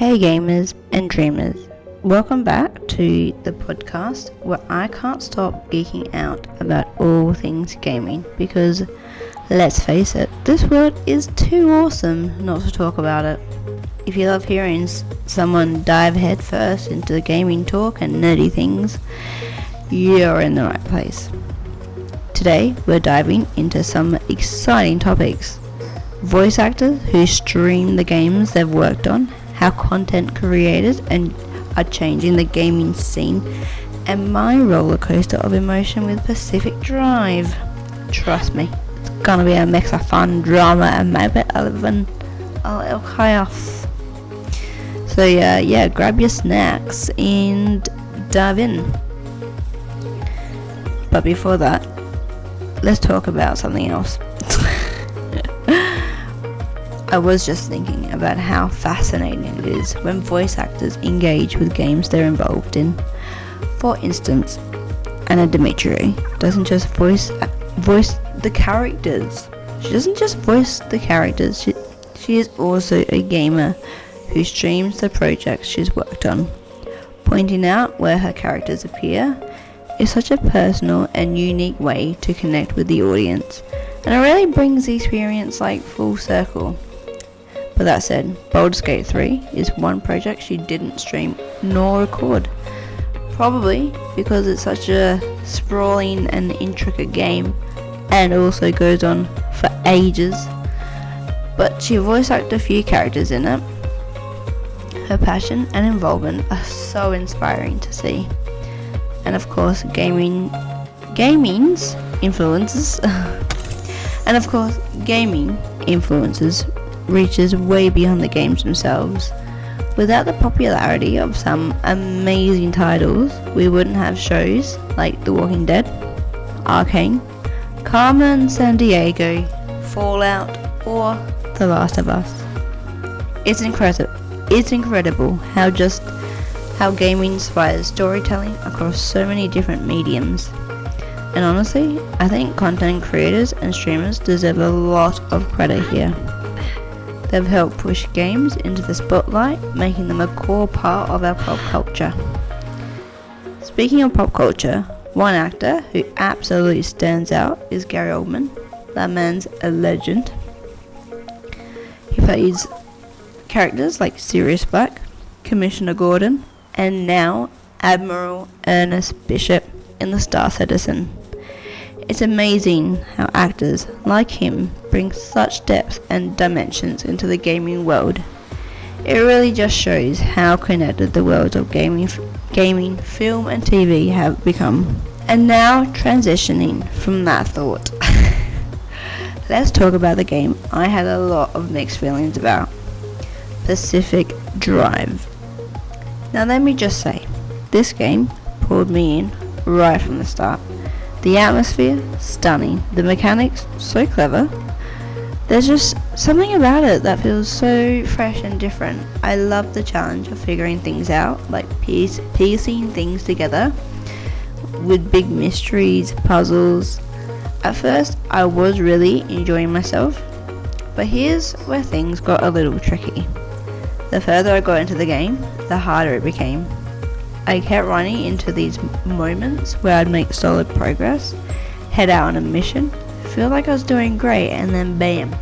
Hey gamers and dreamers, welcome back to the podcast where I can't stop geeking out about all things gaming because, let's face it, this world is too awesome not to talk about it. If you love hearing someone dive headfirst into the gaming talk and nerdy things, you're in the right place. Today we're diving into some exciting topics. Voice actors who stream the games they've worked on, how content creators are changing the gaming scene, and my roller coaster of emotion with Pacific Drive. Trust me, it's gonna be a mix of fun, drama, and maybe even a little chaos. So yeah, grab your snacks and dive in. But before that, let's talk about something else. I was just thinking about how fascinating it is when voice actors engage with games they're involved in. For instance, Anna Dimitri doesn't just voice the characters. She doesn't just voice the characters, she is also a gamer who streams the projects she's worked on. Pointing out where her characters appear is such a personal and unique way to connect with the audience, and it really brings the experience full circle. But that said, Baldur's Gate 3 is one project she didn't stream nor record. Probably because it's such a sprawling and intricate game and also goes on for ages. But she voice acted a few characters in it. Her passion and involvement are so inspiring to see. And of course, gaming's influences reaches way beyond the games themselves. Without the popularity of some amazing titles, we wouldn't have shows like The Walking Dead, Arcane, Carmen Sandiego, Fallout, or The Last of Us. It's incredible how gaming inspires storytelling across so many different mediums. And honestly, I think content creators and streamers deserve a lot of credit here. They've helped push games into the spotlight, making them a core part of our pop culture. Speaking of pop culture, one actor who absolutely stands out is Gary Oldman. That man's a legend. He plays characters like Sirius Black, Commissioner Gordon, and now Admiral Ernest Bishop in the Star Citizen. It's amazing how actors like him bring such depth and dimensions into the gaming world. It really just shows how connected the worlds of gaming, film and TV have become. And now transitioning from that thought, let's talk about the game I had a lot of mixed feelings about, Pacific Drive. Now let me just say, this game pulled me in right from the start. The atmosphere, stunning. The mechanics, so clever. There's just something about it that feels so fresh and different. I love the challenge of figuring things out, like piecing things together with big mysteries, puzzles. At first, I was really enjoying myself, but here's where things got a little tricky. The further I got into the game, the harder it became. I kept running into these moments where I'd make solid progress, head out on a mission, feel like I was doing great, and then bam,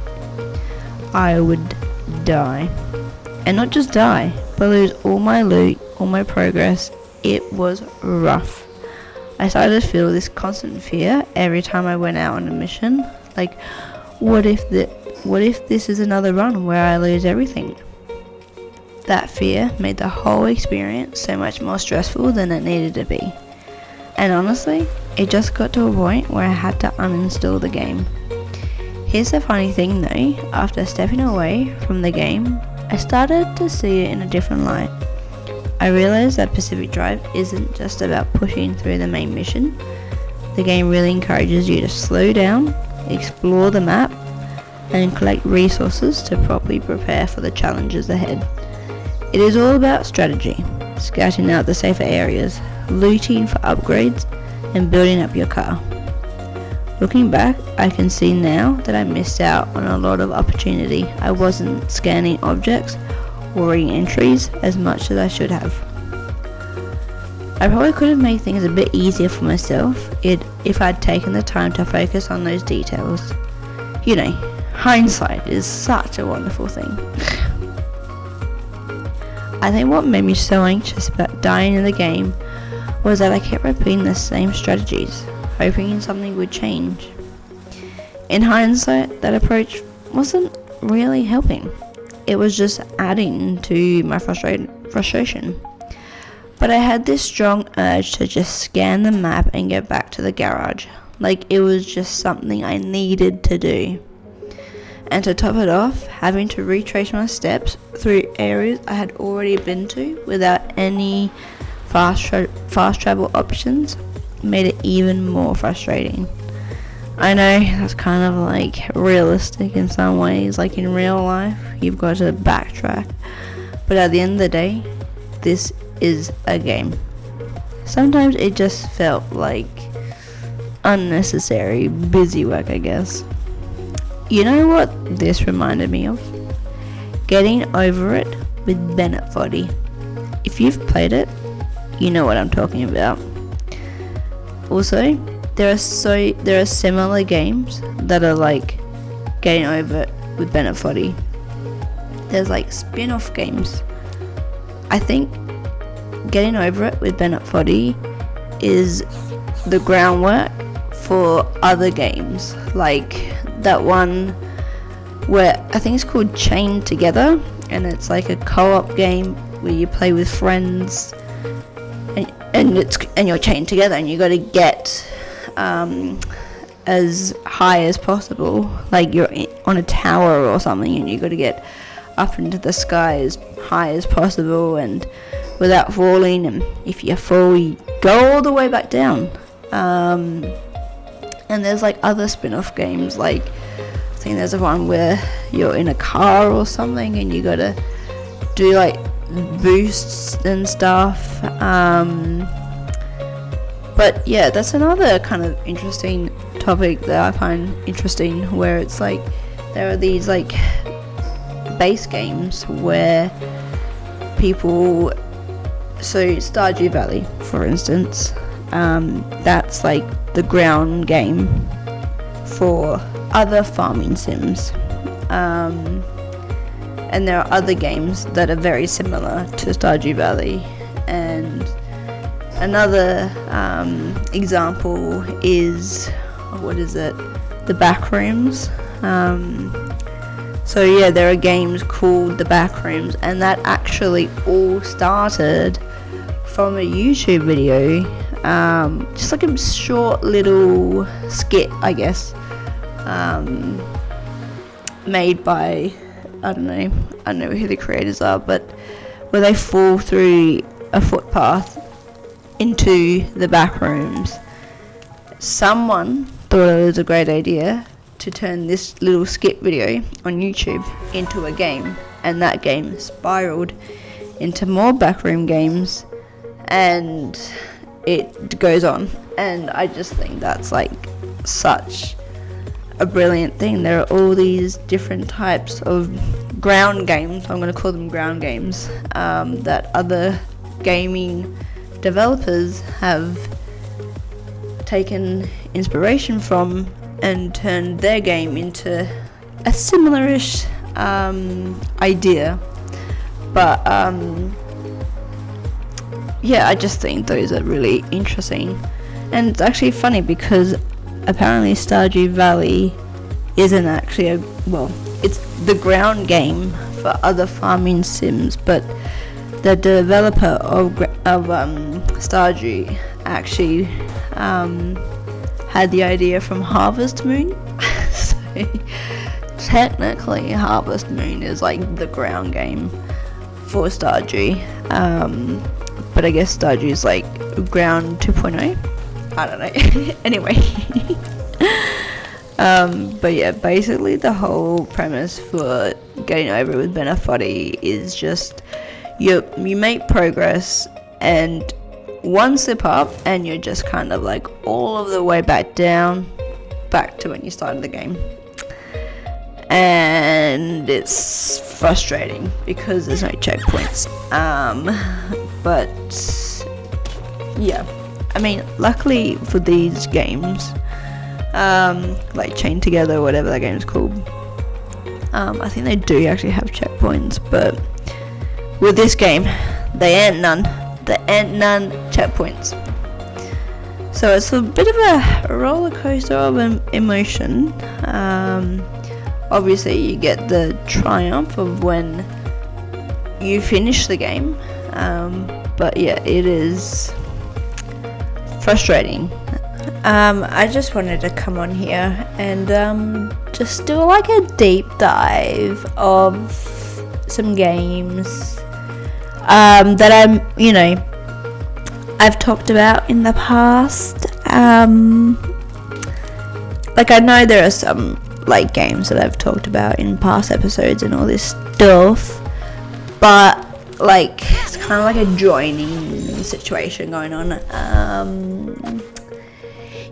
I would die. And not just die, but lose all my loot, all my progress. It was rough. I started to feel this constant fear every time I went out on a mission, like, what if this is another run where I lose everything? That fear made the whole experience so much more stressful than it needed to be. And honestly, it just got to a point where I had to uninstall the game. Here's the funny thing though, after stepping away from the game, I started to see it in a different light. I realized that Pacific Drive isn't just about pushing through the main mission. The game really encourages you to slow down, explore the map, and collect resources to properly prepare for the challenges ahead. It is all about strategy, scouting out the safer areas, looting for upgrades, and building up your car. Looking back, I can see now that I missed out on a lot of opportunity. I wasn't scanning objects boring entries as much as I should have. I probably could have made things a bit easier for myself if I'd taken the time to focus on those details. You know, hindsight is such a wonderful thing. I think what made me so anxious about dying in the game was that I kept repeating the same strategies, hoping something would change. In hindsight, that approach wasn't really helping. It was just adding to my frustration. But I had this strong urge to just scan the map and get back to the garage. Like it was just something I needed to do. And to top it off, having to retrace my steps through areas I had already been to without any fast travel options made it even more frustrating. I know that's kind of like realistic in some ways, like in real life, you've got to backtrack. But at the end of the day, this is a game. Sometimes it just felt like unnecessary busy work, I guess. You know what this reminded me of? Getting Over It with Bennett Foddy. If you've played it, you know what I'm talking about. Also, there are similar games that are like Getting Over It with Bennett Foddy. There's like spin-off games. I think Getting Over It with Bennett Foddy is the groundwork for other games, like that one where I think it's called Chained Together, and it's like a co-op game where you play with friends and you're chained together and you got to get as high as possible, like you're on a tower or something and you got to get up into the sky as high as possible and without falling, and if you fall you go all the way back down. And there's like other spin-off games, like I think there's one where you're in a car or something and you gotta do like boosts and stuff. But yeah, that's another kind of interesting topic that I find interesting, where it's like there are these like base games where people, so Stardew Valley for instance, that's like the ground game for other farming sims, and there are other games that are very similar to Stardew Valley. And another example is, the Backrooms. So yeah, there are games called the Backrooms, and that actually all started from a YouTube video, just like a short little skit, I guess, made by, I don't know who the creators are, but where they fall through a footpath into the back rooms. Someone thought it was a great idea to turn this little skit video on YouTube into a game, and that game spiraled into more backroom games, and it goes on. And I just think that's like such a brilliant thing. There are all these different types of ground games, I'm going to call them ground games, that other gaming developers have taken inspiration from and turned their game into a similar-ish idea. But yeah, I just think those are really interesting. And it's actually funny because apparently Stardew Valley isn't actually it's the ground game for other farming sims, but the developer of Stardew actually had the idea from Harvest Moon. So technically Harvest Moon is like the ground game for Stardew, but I guess Stardew is like ground 2.0. I don't know. Anyway, but yeah, basically the whole premise for Getting Over It with Bennett Foddy is just you make progress, and one slip up and you're just kind of like all of the way back to when you started the game. and it's frustrating because there's no checkpoints. But yeah, I mean, luckily for these games, like Chained Together or whatever that game's called, I think they do actually have checkpoints, but with this game, there ain't none checkpoints. So it's a bit of a roller coaster of emotion. Obviously you get the triumph of when you finish the game, but yeah, it is frustrating. I just wanted to come on here and just do like a deep dive of some games that I've talked about in the past. Like, I know there are some like games that I've talked about in past episodes and all this stuff, but like it's kind of like a joining situation going on.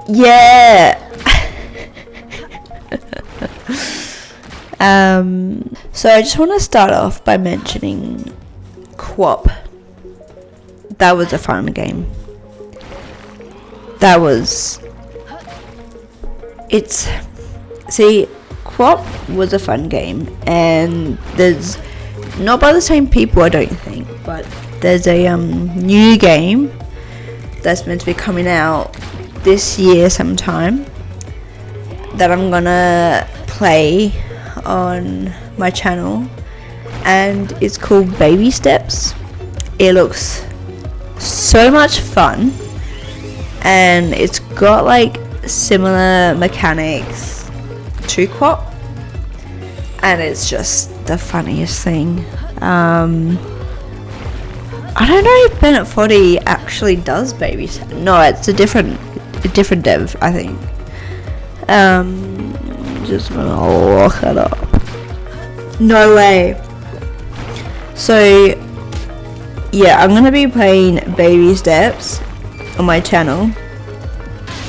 Yeah. So I just want to start off by mentioning QWOP. That was a fun game. QWOP was a fun game, and there's, not by the same people I don't think, but there's a new game that's meant to be coming out this year sometime that I'm gonna play on my channel, and it's called Baby Steps. It looks so much fun, and it's got like similar mechanics to QWOP, and it's just the funniest thing. I don't know if Bennett Foddy actually does Baby Steps. No, it's a different dev, I think. Just gonna look it up. No way. So yeah, I'm gonna be playing Baby Steps on my channel.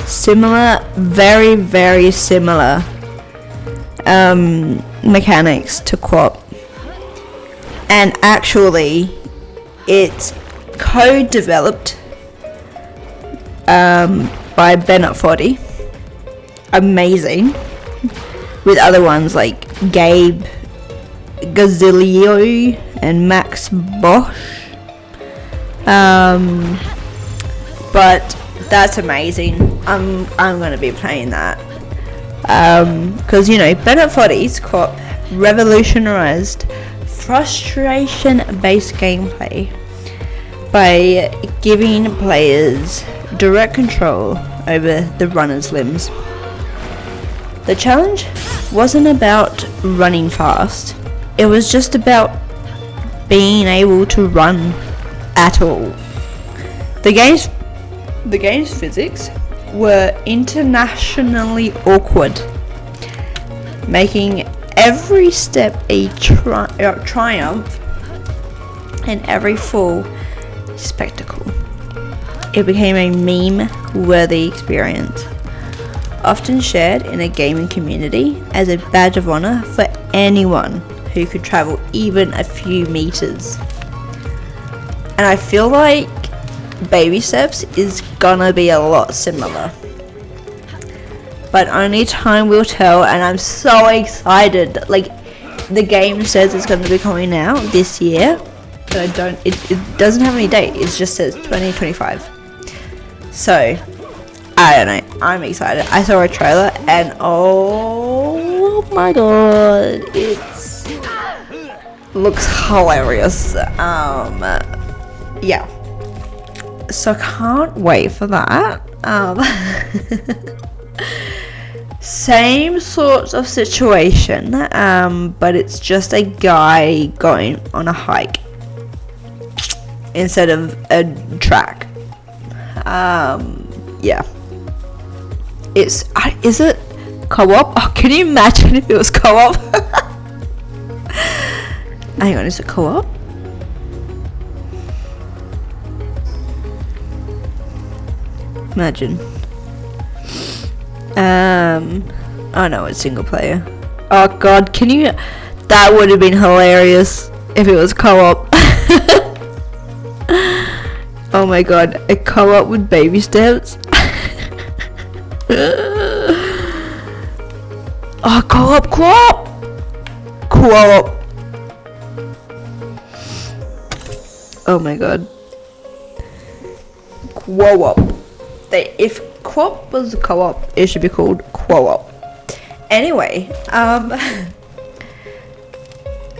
Similar, very, very similar mechanics to QWOP, and actually it's co-developed by Bennett Foddy. Amazing. With other ones like Gabe Gazilio and Max Bosch. But that's amazing. I'm gonna be playing that. Because Bennett Foddy's QWOP revolutionized frustration-based gameplay by giving players direct control over the runner's limbs. The challenge wasn't about running fast, it was just about being able to run at all. The game's physics were internationally awkward, making every step a triumph and every fall spectacle. It became a meme-worthy experience, often shared in a gaming community as a badge of honor for anyone who could travel even a few meters. And I feel like Baby Steps is gonna be a lot similar, but only time will tell, and I'm so excited. Like, the game says it's gonna be coming out this year, but it doesn't have any date, it just says 2025. So I don't know, I'm excited. I saw a trailer and oh my god, it looks hilarious. Yeah, so can't wait for that. Same sorts of situation, but it's just a guy going on a hike instead of a track. Yeah, is it co-op? Oh, can you imagine if it was co-op? Hang on, is it co-op? Imagine. Oh no, it's single player. Oh god, can you... That would have been hilarious if it was co-op. Oh my god, a co-op with baby steps. Oh, co-op. Oh my god. Co-op. If co-op was co-op, it should be called co-op. Anyway,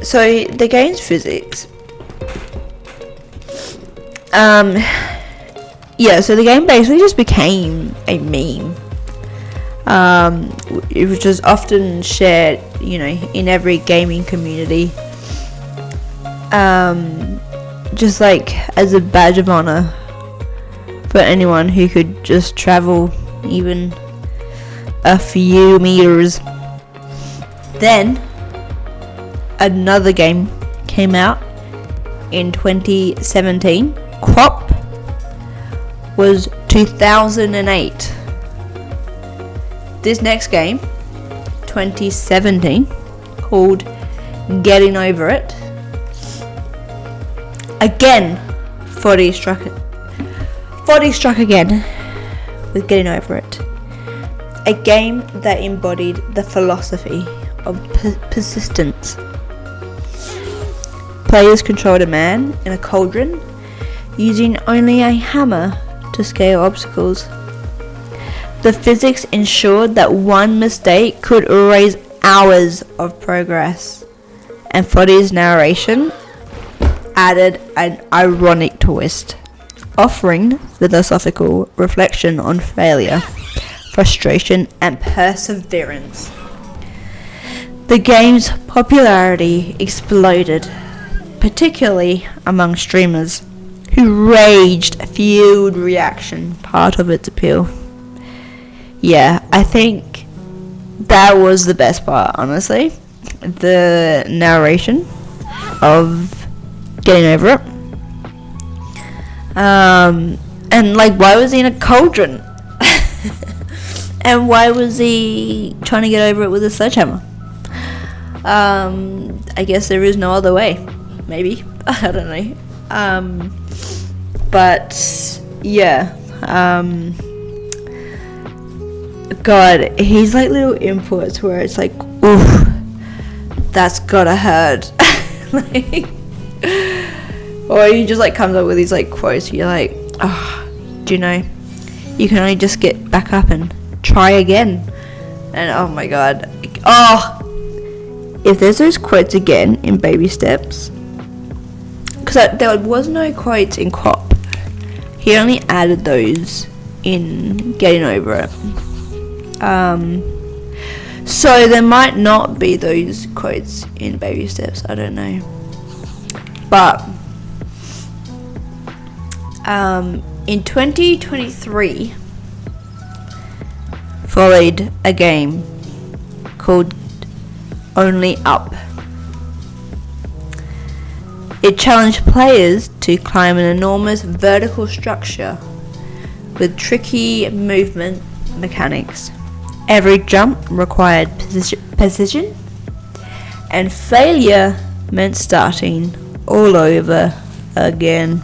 so the game's physics. Yeah, so the game basically just became a meme. It was just often shared, in every gaming community. Just like as a badge of honor for anyone who could just travel even a few meters. Then another game came out in 2017. Crop was 2008. This next game, 2017, called Getting Over It. Again, 40 struck again with Getting Over It. A game that embodied the philosophy of persistence. Players controlled a man in a cauldron using only a hammer to scale obstacles. The physics ensured that one mistake could erase hours of progress, and Foddy's narration added an ironic twist, offering philosophical reflection on failure, frustration, and perseverance. The game's popularity exploded, particularly among streamers, who fueled reaction, part of its appeal. Yeah, I think that was the best part, honestly. The narration of Getting Over It. And like, why was he in a cauldron? And why was he trying to get over it with a sledgehammer? I guess there is no other way. Maybe. I don't know. But yeah. God, he's like little inputs where it's like, oof, that's gotta hurt. Like, or he just like comes up with these like quotes. You're like, oh, do you know? You can only just get back up and try again. And oh my god, if there's those quotes again in Baby Steps, because there was no quotes in Crop. He only added those in Getting Over It. So there might not be those quotes in Baby Steps. I don't know. But in 2023 followed a game called Only Up. It challenged players to climb an enormous vertical structure with tricky movement mechanics. Every jump required precision, and failure meant starting all over again.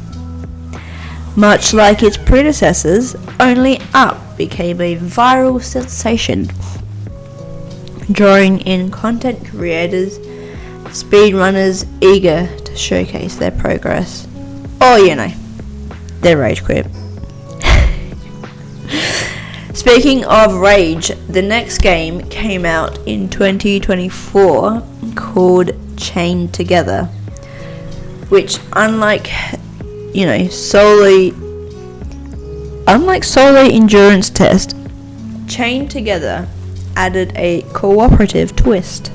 Much like its predecessors, Only Up became a viral sensation, drawing in content creators, speedrunners eager to showcase their progress, or their rage quit. Speaking of rage, the next game came out in 2024 called Chained Together, which unlike solo endurance test, Chained Together added a cooperative twist.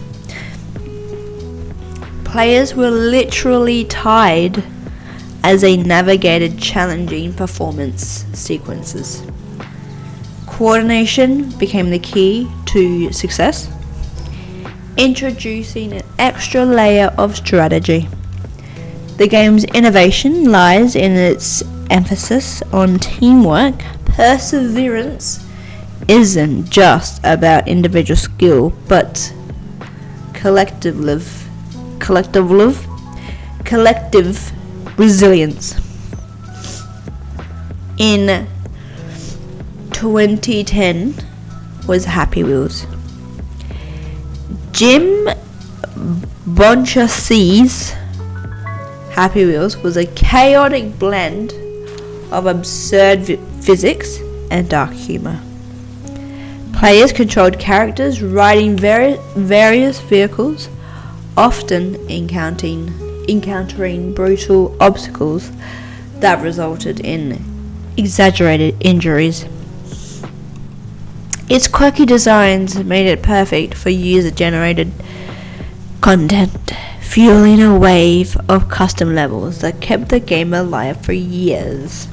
Players were literally tied as they navigated challenging performance sequences. Coordination became the key to success, introducing an extra layer of strategy. The game's innovation lies in its emphasis on teamwork. Perseverance isn't just about individual skill, but collective resilience. In 2010 was Happy Wheels. Jim Bonchasse's Happy Wheels was a chaotic blend of absurd physics and dark humor. Players controlled characters riding various vehicles, often encountering brutal obstacles that resulted in exaggerated injuries. Its quirky designs made it perfect for user-generated content, fueling a wave of custom levels that kept the game alive for years.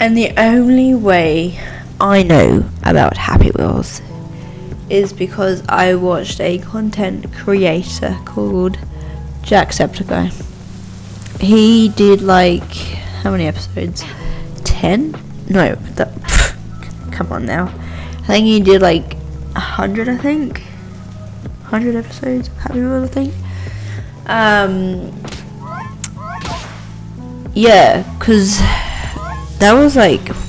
And the only way I know about Happy Wheels is because I watched a content creator called Jacksepticeye. He did how many episodes? 10? No, come on now. I think he did 100, 100 episodes of Happy Wheels, I think. Yeah, because that was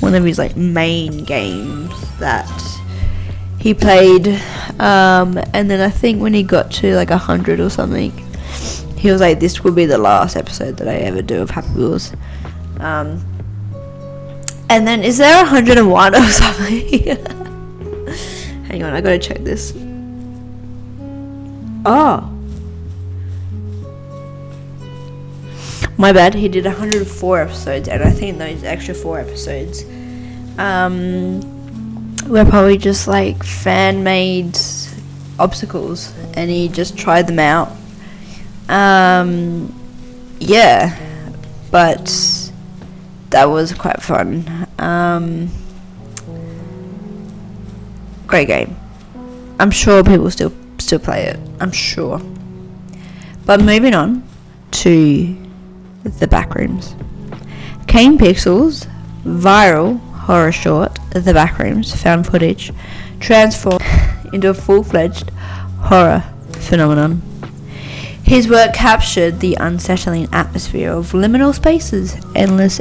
one of his main games that he played, and then I think when he got to 100 or something, he was this will be the last episode that I ever do of Happy Wheels. And then is there 101 or something? Hang on, I gotta check this. Oh, my bad, he did 104 episodes, and I think those extra 4 episodes were probably just fan-made obstacles, and he just tried them out. Yeah, but that was quite fun. Great game. I'm sure people still play it, I'm sure. But moving on to the Backrooms. Kane Pixels' viral horror short, The Backrooms, found footage transformed into a full-fledged horror phenomenon. His work captured the unsettling atmosphere of liminal spaces, endless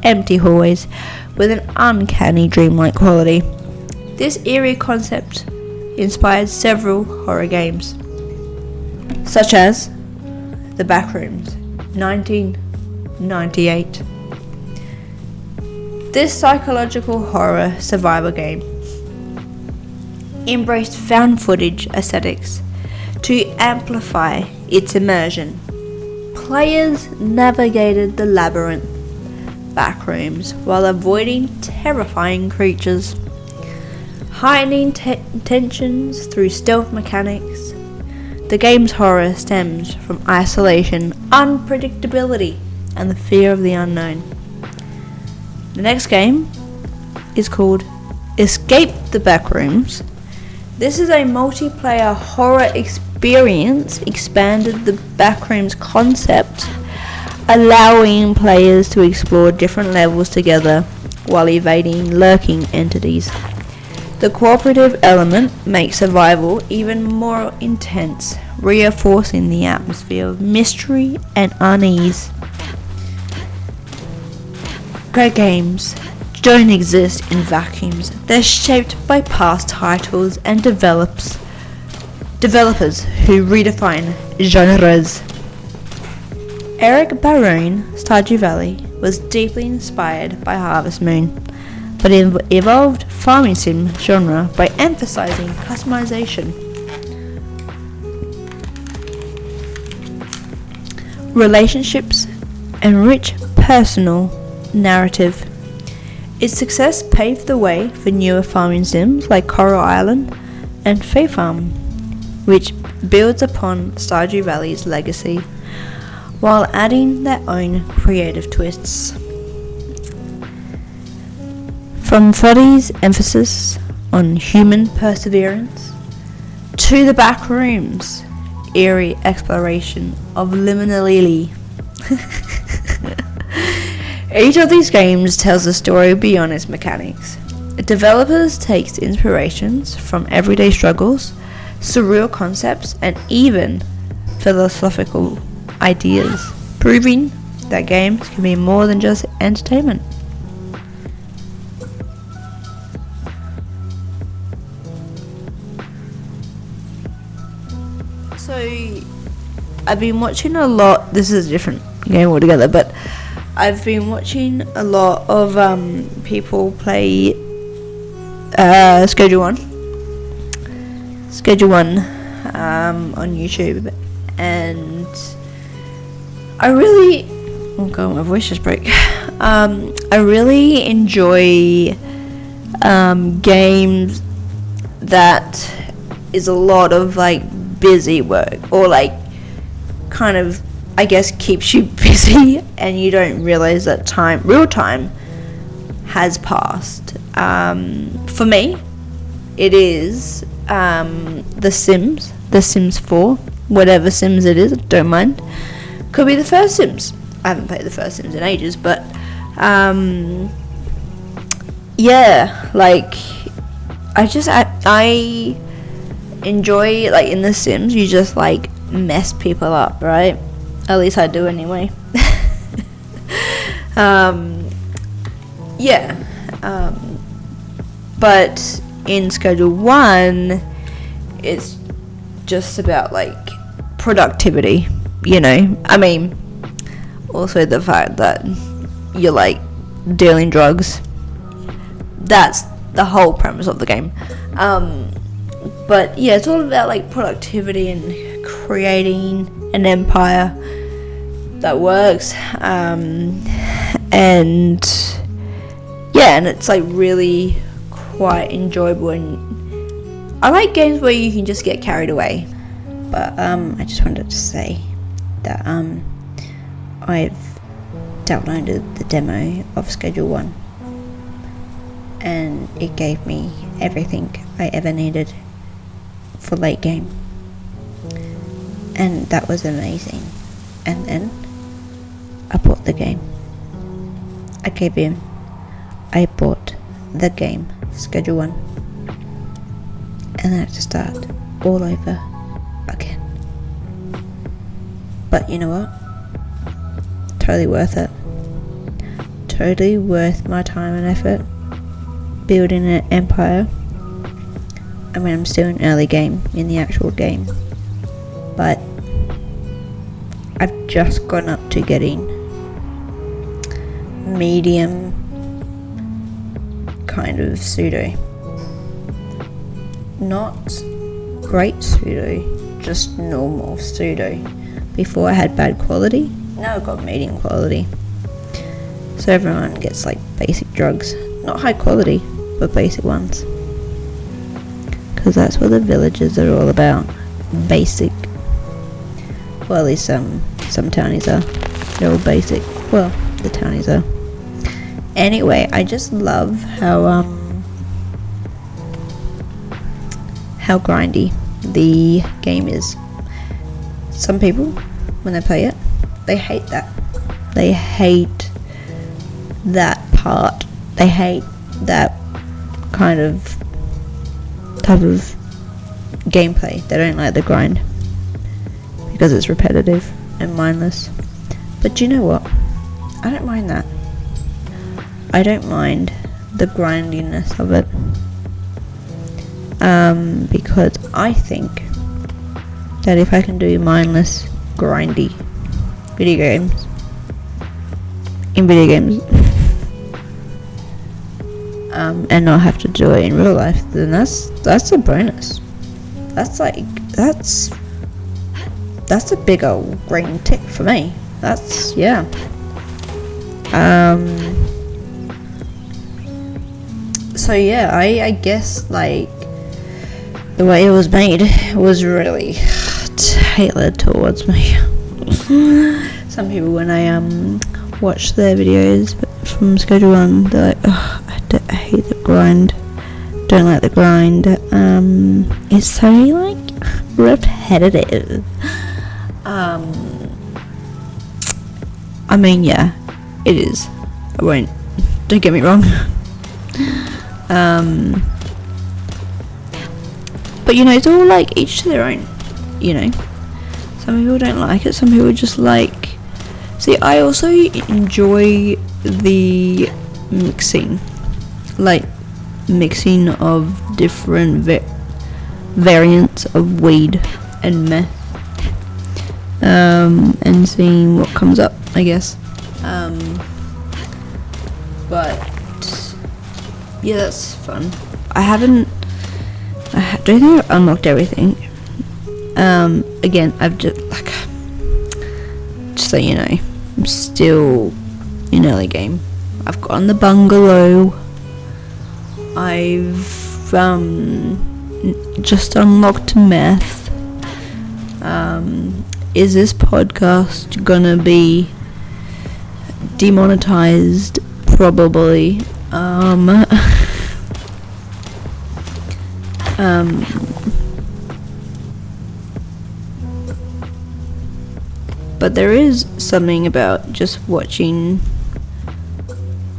empty hallways, with an uncanny dreamlike quality. This eerie concept inspired several horror games, such as The Backrooms, 1998. This psychological horror survival game embraced found footage aesthetics to amplify its immersion. Players navigated the labyrinth backrooms while avoiding terrifying creatures, heightening tensions through stealth mechanics. The game's horror stems from isolation, unpredictability, and the fear of the unknown. The next game is called Escape the Backrooms. This is a multiplayer horror experience expanded the Backrooms concept, allowing players to explore different levels together while evading lurking entities. The cooperative element makes survival even more intense, reinforcing the atmosphere of mystery and unease. Great games don't exist in vacuums. They're shaped by past titles and developers who redefine genres. Eric Barone, Stardew Valley, was deeply inspired by Harvest Moon, but evolved farming sim genre by emphasizing customization. Relationships and rich personal narrative. Its success paved the way for newer farming sims like Coral Island and Fae Farm, which builds upon Stardew Valley's legacy while adding their own creative twists. From Foddy's emphasis on human perseverance to The Backrooms' eerie exploration of liminality. Each of these games tells a story beyond its mechanics. Developers takes inspirations from everyday struggles, surreal concepts, and even philosophical ideas, proving that games can be more than just entertainment. So, I've been watching a lot. This is a different game altogether, but I've been watching a lot of people play Schedule 1 on YouTube, and I really, oh god, my voice just broke. I really enjoy games that is a lot of like busy work, or like kind of, I guess, keeps you busy and you don't realize that real time has passed. For me, it is The Sims 4, whatever Sims it is, don't mind. Could be the first Sims. I haven't played the first Sims in ages, but yeah, like I enjoy, like, in The Sims, you just like mess people up, right? At least I do anyway. But in Schedule 1, it's just about like productivity, you know. I mean, also the fact that you're like dealing drugs. That's the whole premise of the game. But yeah, it's all about like productivity and creating an empire that works. And yeah, and it's like really quite enjoyable, and I like games where you can just get carried away. But I just wanted to say that I've downloaded the demo of Schedule 1, and it gave me everything I ever needed for late game, and that was amazing. And then I bought the game. I bought the game, Schedule 1, and then I had to start all over again. But you know what? Totally worth it. Totally worth my time and effort building an empire. I mean, I'm still in early game, in the actual game, but I've just gone up to getting medium kind of pseudo. Not great pseudo, just normal pseudo. Before I had bad quality, now I've got medium quality. So everyone gets like basic drugs, not high quality, but basic ones. Because that's what the villages are all about, basic. Well, at least some townies are. They're all basic. Well, the townies are. Anyway, I just love how grindy the game is. Some people, when they play it, they hate that. They hate that part. They hate that kind of type of gameplay. They don't like the grind because it's repetitive and mindless. But you know what? I don't mind that. I don't mind the grindiness of it, because I think that if I can do mindless, grindy video games and not have to do it in real life, then that's a bonus. That's a big old green tick for me. That's, yeah. So yeah, I guess like the way it was made was really tailored towards me. Some people, when I watch their videos from Schedule 1, they're like, oh, I hate the grind, don't like the grind. It's so like repetitive. I mean, yeah, it is. Don't get me wrong. But it's all like each to their own. Some people don't like it. Some people just like. See, I also enjoy the mixing, like mixing of different variants of weed and meth, and seeing what comes up, I guess. But yeah, that's fun. I don't think I've unlocked everything. Again, I've just so you know, I'm still in early game. I've gotten the bungalow. I've just unlocked meth. Is this podcast gonna be demonetized? Probably. But there is something about just watching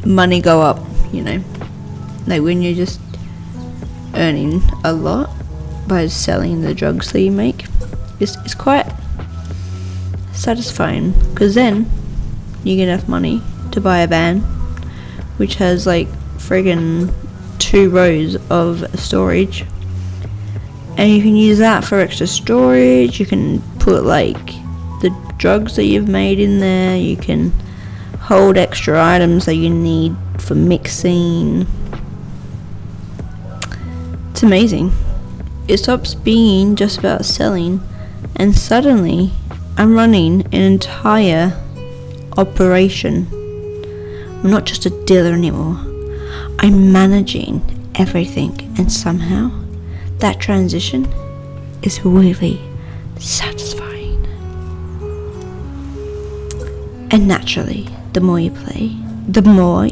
money go up, like when you're just earning a lot by selling the drugs that you make. It's quite satisfying, because then you get enough money to buy a van which has like friggin' 2 rows of storage, and you can use that for extra storage. You can put like the drugs that you've made in there. You can hold extra items that you need for mixing. It's amazing. It stops being just about selling, and suddenly I'm running an entire operation. I'm not just a dealer anymore. I'm managing everything, and somehow that transition is really satisfying. And naturally, the more you play, the more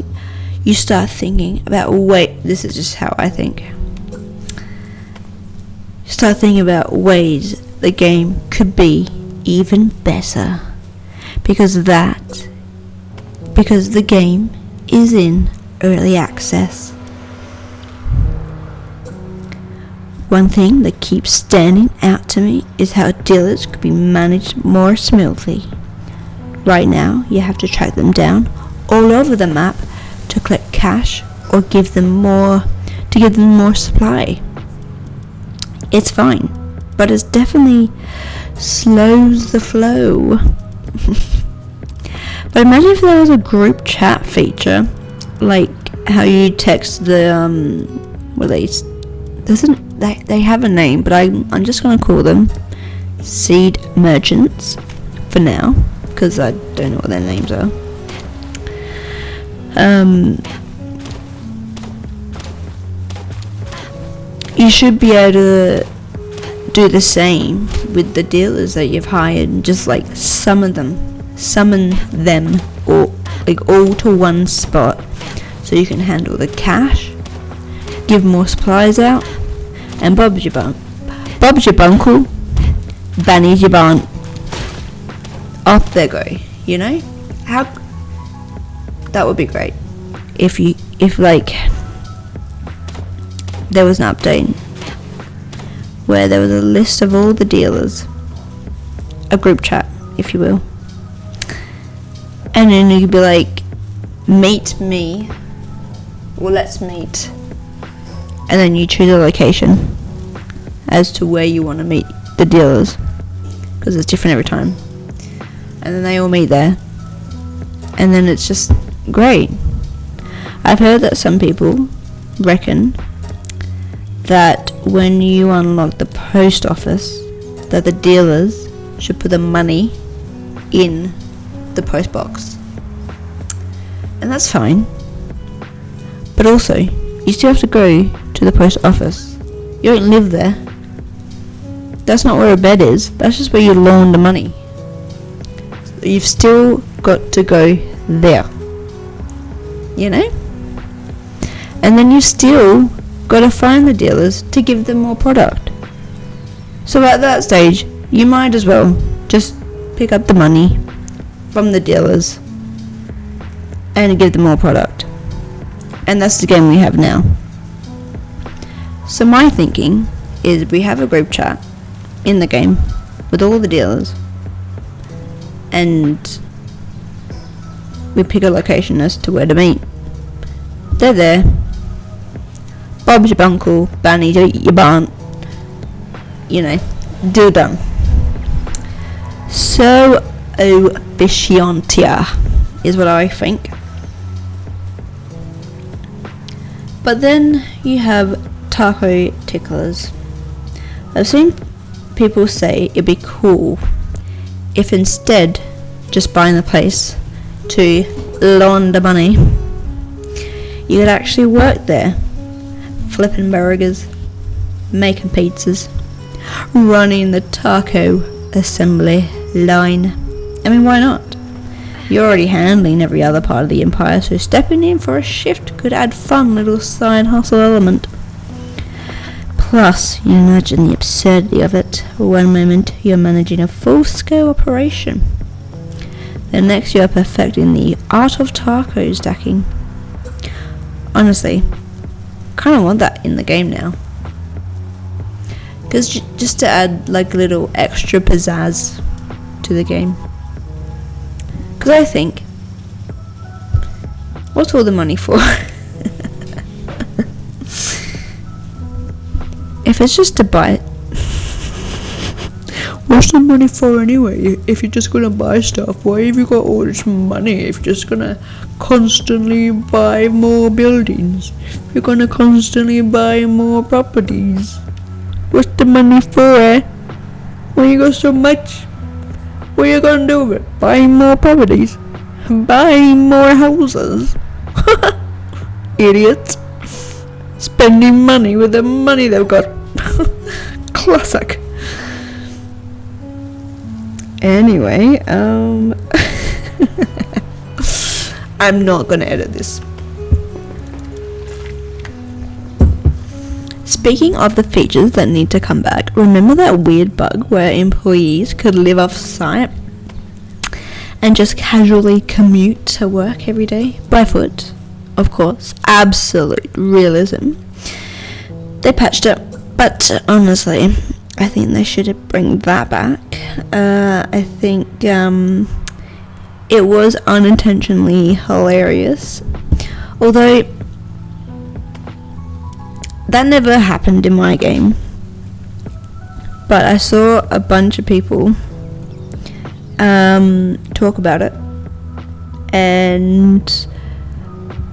you start thinking about, this is just how I think. You start thinking about ways the game could be even better. Because the game is in early access. One thing that keeps standing out to me is how dealers could be managed more smoothly. Right now, you have to track them down all over the map to collect cash or give them more supply. It's fine, but it definitely slows the flow. But imagine if there was a group chat feature, like how you text the they have a name, but I'm just gonna call them seed merchants for now, because I don't know what their names are. You should be able to do the same with the dealers that you've hired, and just like summon them or like all to one spot, so you can handle the cash, give more supplies out, and Bob's your bunkle, Banny's your barn. Off they go. How that would be great if like there was an update where there was a list of all the dealers, a group chat, if you will, and then you could be like, meet me, or let's meet, and then you choose a location as to where you want to meet the dealers, because it's different every time, and then they all meet there, and then it's just great. I've heard that some people reckon that when you unlock the post office, that the dealers should put the money in the post box, and that's fine, but also you still have to go to the post office. You don't live there. That's not where a bed is. That's just where you loan the money. You've still got to go there, and then you still got to find the dealers to give them more product. So at that stage, you might as well just pick up the money from the dealers and give them more product. And that's the game we have now. So my thinking is we have a group chat in the game with all the dealers, and we pick a location as to where to meet. They're there. Bob's your uncle, Banny's your aunt. You know, deal done. So efficientia is what I think. But then you have taco ticklers. I've seen people say it'd be cool if instead just buying the place to launder money, you could actually work there, flipping burgers, making pizzas, running the taco assembly line. I mean, why not? You're already handling every other part of the empire, so stepping in for a shift could add fun little side hustle element. Plus, you imagine the absurdity of it. One moment you're managing a full-scale operation, the next you're perfecting the art of taco stacking. Honestly, kind of want that in the game now. Because just to add like a little extra pizzazz to the game. Because I think, what's all the money for? If it's just to buy it, what's the money for anyway? If you're just gonna buy stuff, why have you got all this money? If you're just gonna constantly buy more buildings, if you're gonna constantly buy more properties, what's the money for? When you got so much, what are you gonna do with it? Buy more properties? Buy more houses? Idiots. Spending money with the money they've got. Classic. Anyway, I'm not gonna edit this. Speaking of the features that need to come back, remember that weird bug where employees could live off site and just casually commute to work every day by foot? Of course, absolute realism. They patched it, but honestly, I think they should bring that back. I think it was unintentionally hilarious, although that never happened in my game. But I saw a bunch of people talk about it, and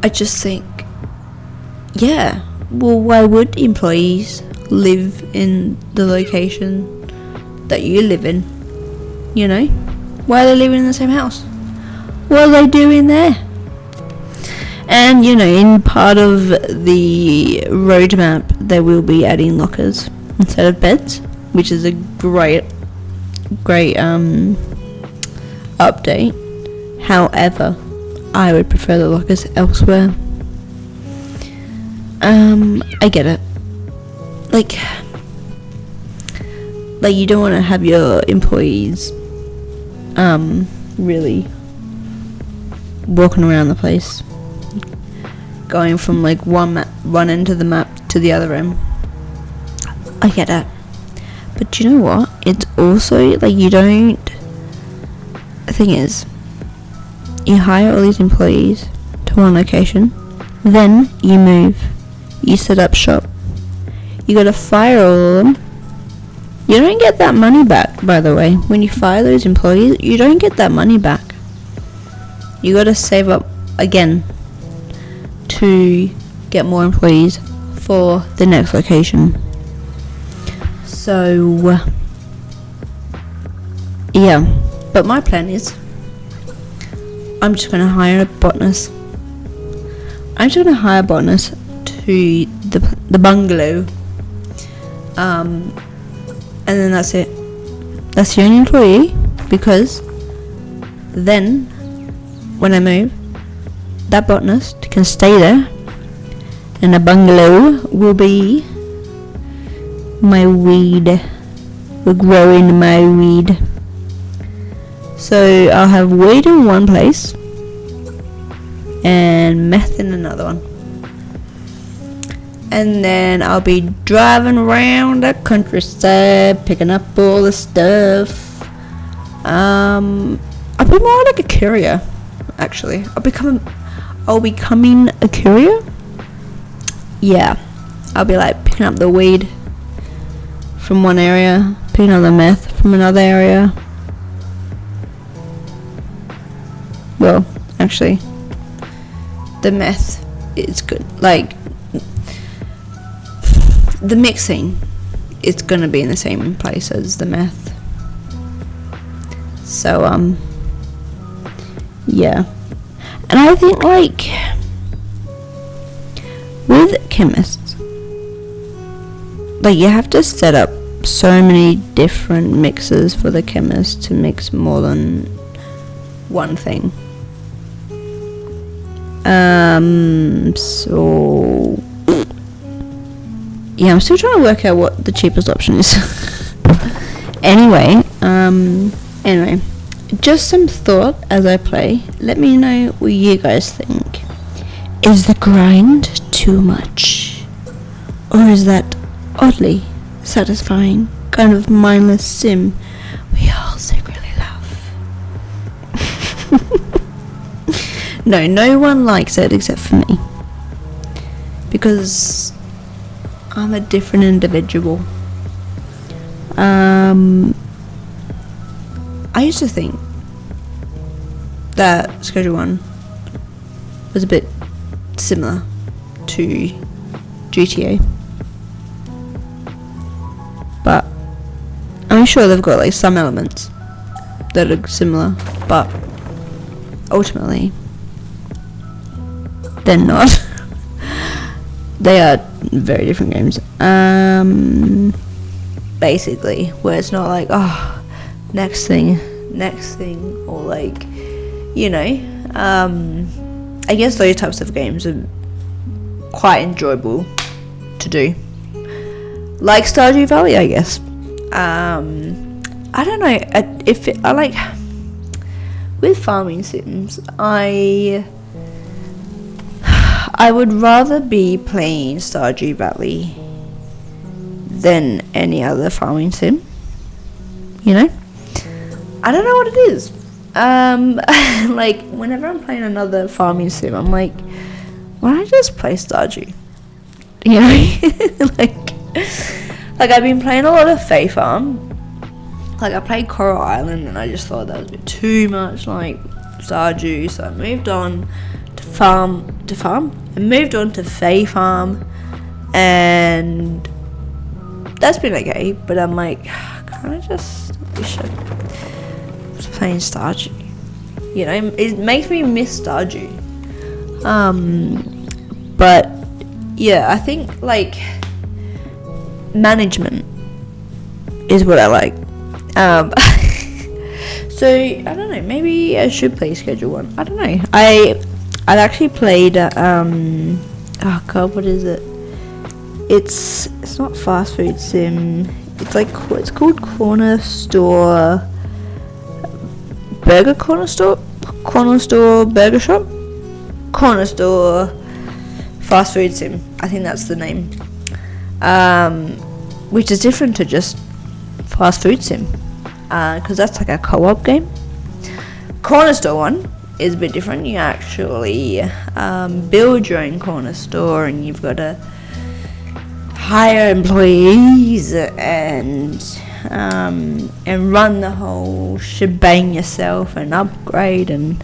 I just think, yeah, well, why would employees live in the location that you live in? You know, why are they living in the same house? What are they doing there? And you know, in part of the roadmap, they will be adding lockers instead of beds, which is a great update. However, I would prefer the lockers elsewhere. I get it. Like you don't want to have your employees really walking around the place, going from like one end of the map to the other end. I get that. But you know what? It's also like you don't. The thing is, you hire all these employees to one location, then you move, you set up shop, you gotta fire all of them. You don't get that money back, by the way. When you fire those employees, you don't get that money back. You gotta save up again to get more employees for the next location. So yeah, but my plan is I'm just gonna hire a botanist. I'm just gonna hire a botanist to the bungalow, and then that's it. That's the only employee, because then when I move, that botanist can stay there, and the bungalow will be my weed. We're growing my weed. So I'll have weed in one place and meth in another one. and then I'll be driving around the countryside picking up all the stuff. I'll be more like a courier, actually. I'll be becoming a courier. Yeah, I'll be like picking up the weed from one area, picking up the meth from another area. Well, actually, the meth is good. Like, the mixing, it's gonna be in the same place as the meth. So, yeah. And I think, like, with chemists, like, you have to set up so many different mixes for the chemist to mix more than one thing. So yeah, I'm still trying to work out what the cheapest option is. Anyway, just some thought as I play. Let me know what you guys think. Is the grind too much? Or is that oddly satisfying, kind of mindless sim we all secretly love? No one likes it except for me, because I'm a different individual. I used to think that Schedule 1 was a bit similar to GTA, but I'm sure they've got like some elements that are similar, but ultimately they're not. They are very different games. Basically, where it's not like, oh, next thing, or like, you know, I guess those types of games are quite enjoyable to do. Like Stardew Valley, I guess. I don't know, I like, with farming sims, I would rather be playing Stardew Valley than any other farming sim, you know? I don't know what it is. Like, whenever I'm playing another farming sim, I'm like, why don't I just play Stardew? You know? like I've been playing a lot of Fae Farm. Like, I played Coral Island and I just thought that was a bit too much like Stardew, so I moved on to farm. I moved on to Fae Farm, and that's been okay, but I'm like, can't I just wish I was playing Stardew? You know, it makes me miss Stardew. But yeah, I think like management is what I like. So I don't know, maybe I should play Schedule 1. I don't know. I've actually played oh god, what is it? It's not Fast Food Sim. It's called Corner Store Burger Corner Store Burger Shop, Corner Store Fast Food Sim. I think that's the name. Which is different to just Fast Food Sim, because that's like a co-op game. Corner Store one is a bit different. You actually build your own corner store, and you've got to hire employees and run the whole shebang yourself, and upgrade and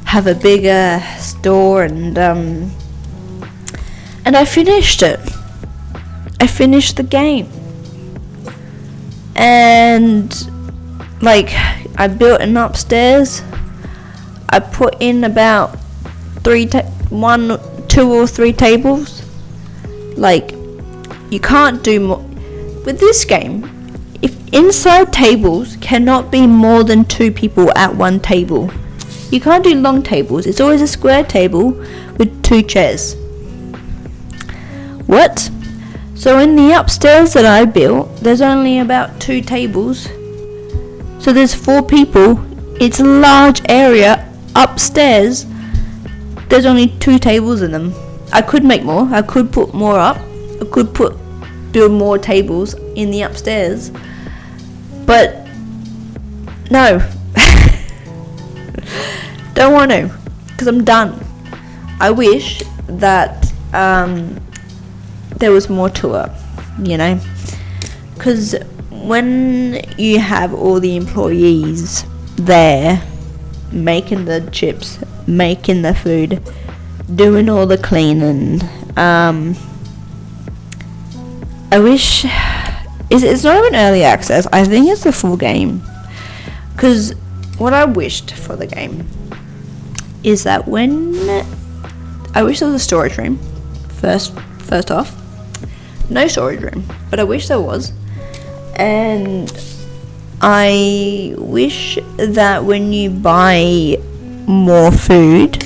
have a bigger store. And I finished it. I finished the game, and like I built an upstairs. I put in about 2 or 3 tables. Like, you can't do more with this game. If inside tables cannot be more than 2 people at one table. You can't do long tables. It's always a square table with 2 chairs. What? So in the upstairs that I built, there's only about 2 tables. So there's 4 people. It's a large area upstairs. There's only 2 tables in them. I could make more. I could put more up, I could build more tables in the upstairs, but no. Don't want to, because I'm done. I wish that there was more to it, you know, because when you have all the employees there making the chips, making the food, doing all the cleaning, I wish it's not even early access. I think it's the full game, because what I wished for the game is that I wish there was a storage room. First off, no storage room, but I wish there was. And I wish that when you buy more food,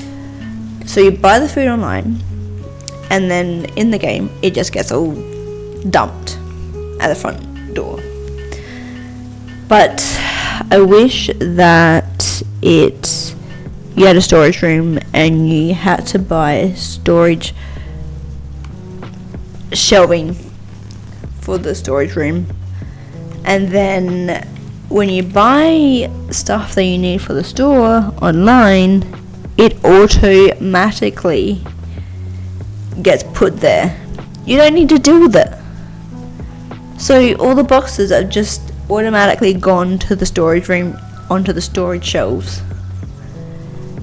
so you buy the food online, and then in the game it just gets all dumped at the front door. But I wish that you had a storage room and you had to buy storage shelving for the storage room, and then when you buy stuff that you need for the store online, it automatically gets put there. You don't need to deal with it. So all the boxes are just automatically gone to the storage room, onto the storage shelves.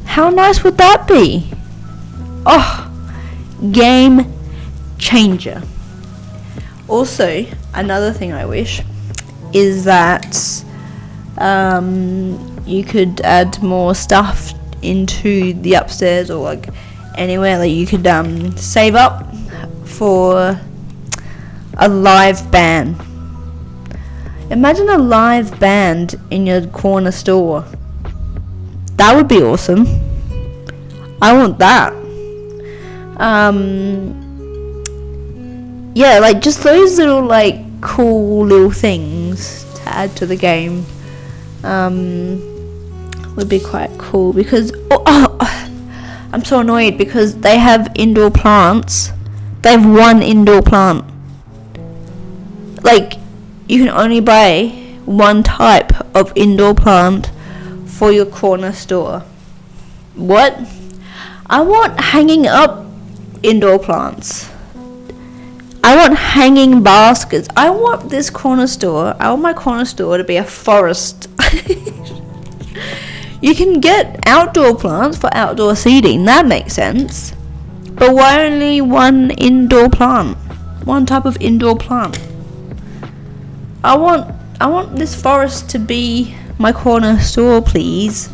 How nice would that be? Oh, game changer. Also, another thing I wish is that you could add more stuff into the upstairs, or like anywhere that you could save up for a live band. Imagine a live band in your corner store. That would be awesome. I want that. Yeah, like just those little like cool little things to add to the game would be quite cool, because I'm so annoyed because they have indoor plants. They have one indoor plant. Like, you can only buy one type of indoor plant for your corner store. What? I want hanging up indoor plants. I want hanging baskets. I want my corner store to be a forest. You can get outdoor plants for outdoor seating. That makes sense. But why only one indoor plant? One type of indoor plant. I want this forest to be my corner store, please.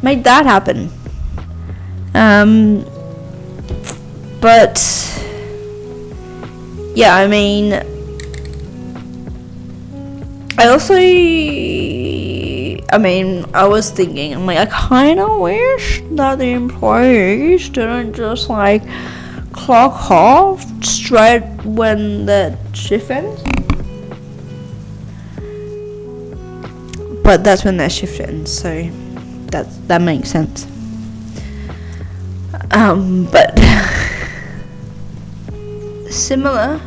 Make that happen. But yeah, I mean, I was thinking, I'm like, I kind of wish that the employees didn't just like clock off straight when the shift ends. But that's when their shift ends, so that makes sense. But similar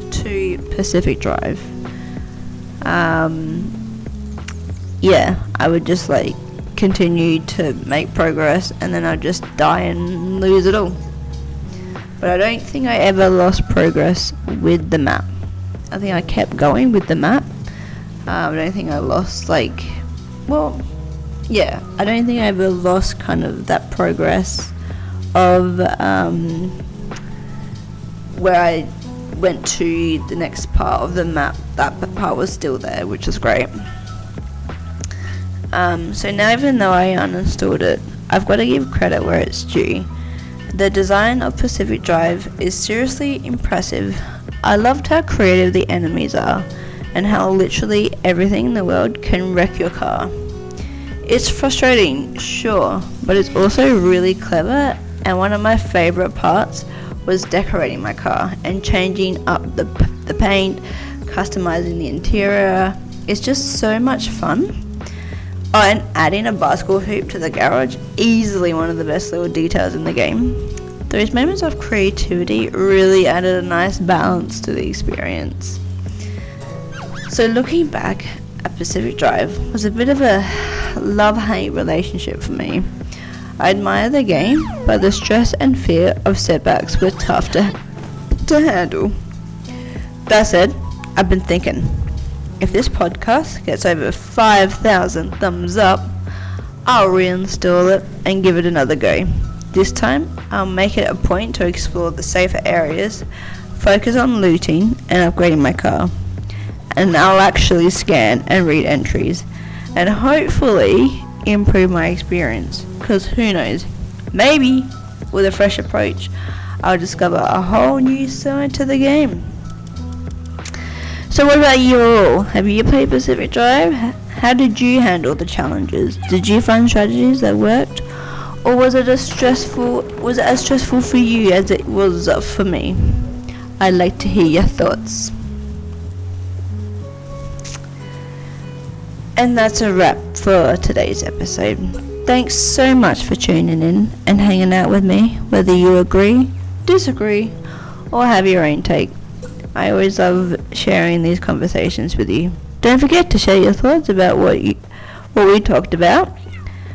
to Pacific Drive, yeah, I would just like continue to make progress, and then I'd just die and lose it all. But I don't think I ever lost progress with the map. I think I kept going with the map. I don't think I lost I don't think I ever lost kind of that progress of where I went to the next part of the map. That part was still there, which is great. So now, even though I uninstalled it, I've got to give credit where it's due. The design of Pacific Drive is seriously impressive. I loved how creative the enemies are, and how literally everything in the world can wreck your car. It's frustrating, sure, but it's also really clever, and one of my favourite parts was decorating my car and changing up the paint, customizing the interior. It's just so much fun. Oh, and adding a basketball hoop to the garage, easily one of the best little details in the game. Those moments of creativity really added a nice balance to the experience. So looking back at Pacific Drive was a bit of a love-hate relationship for me. I admire the game, but the stress and fear of setbacks were tough to handle. That said, I've been thinking, if this podcast gets over 5,000 thumbs up, I'll reinstall it and give it another go. This time, I'll make it a point to explore the safer areas, focus on looting and upgrading my car, and I'll actually scan and read entries, and hopefully improve my experience, because who knows, maybe with a fresh approach, I'll discover a whole new side to the game. So what about you all? Have you played Pacific Drive? How did you handle the challenges? Did you find strategies that worked? Or was it as stressful for you as it was for me? I'd like to hear your thoughts. And that's a wrap for today's episode. Thanks so much for tuning in and hanging out with me, whether you agree, disagree, or have your own take. I always love sharing these conversations with you. Don't forget to share your thoughts about what we talked about,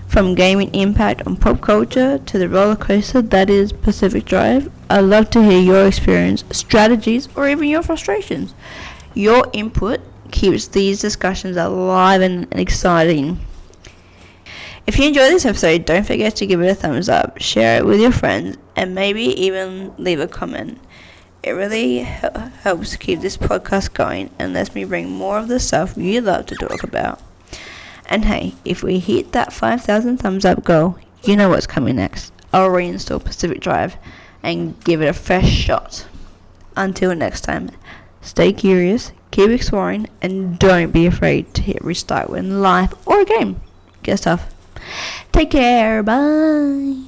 from gaming impact on pop culture to the roller coaster that is Pacific Drive. I'd love to hear your experience, strategies, or even your frustrations. Your input keeps these discussions alive and exciting. If you enjoyed this episode, don't forget to give it a thumbs up, share it with your friends, and maybe even leave a comment. It really helps keep this podcast going and lets me bring more of the stuff you love to talk about. And hey, if we hit that 5,000 thumbs up goal, you know what's coming next. I'll reinstall Pacific Drive and give it a fresh shot. Until next time, stay curious, keep exploring, and don't be afraid to hit restart when life or a game gets tough. Take care, bye.